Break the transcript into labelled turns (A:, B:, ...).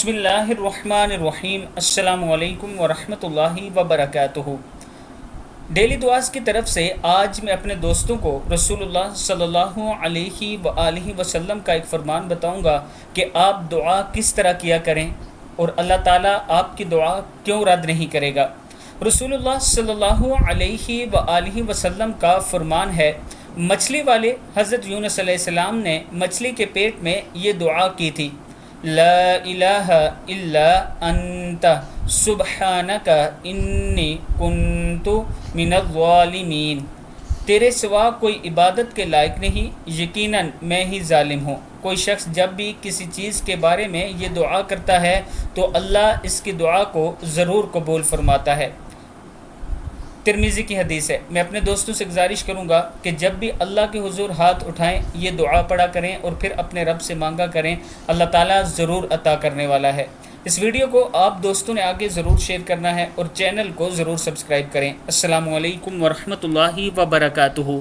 A: بسم اللہ الرحمن الرحیم۔ السلام علیکم ورحمۃ اللہ وبرکاتہ۔ ڈیلی دعاز کی طرف سے آج میں اپنے دوستوں کو رسول اللہ صلی اللہ علیہ وآلہ وسلم کا ایک فرمان بتاؤں گا کہ آپ دعا کس طرح کیا کریں اور اللہ تعالیٰ آپ کی دعا کیوں رد نہیں کرے گا۔ رسول اللہ صلی اللہ علیہ وآلہ وسلم کا فرمان ہے، مچھلی والے حضرت یونس علیہ السلام نے مچھلی کے پیٹ میں یہ دعا کی تھی، لا الہ الا انت سبحانک انی کنت من الظالمین۔ تیرے سوا کوئی عبادت کے لائق نہیں، یقیناً میں ہی ظالم ہوں۔ کوئی شخص جب بھی کسی چیز کے بارے میں یہ دعا کرتا ہے تو اللہ اس کی دعا کو ضرور قبول فرماتا ہے۔ ترمذی کی حدیث ہے۔ میں اپنے دوستوں سے گزارش کروں گا کہ جب بھی اللہ کے حضور ہاتھ اٹھائیں یہ دعا پڑھا کریں اور پھر اپنے رب سے مانگا کریں، اللہ تعالیٰ ضرور عطا کرنے والا ہے۔ اس ویڈیو کو آپ دوستوں نے آگے ضرور شیئر کرنا ہے اور چینل کو ضرور سبسکرائب کریں۔ السلام علیکم ورحمۃ اللہ وبرکاتہ۔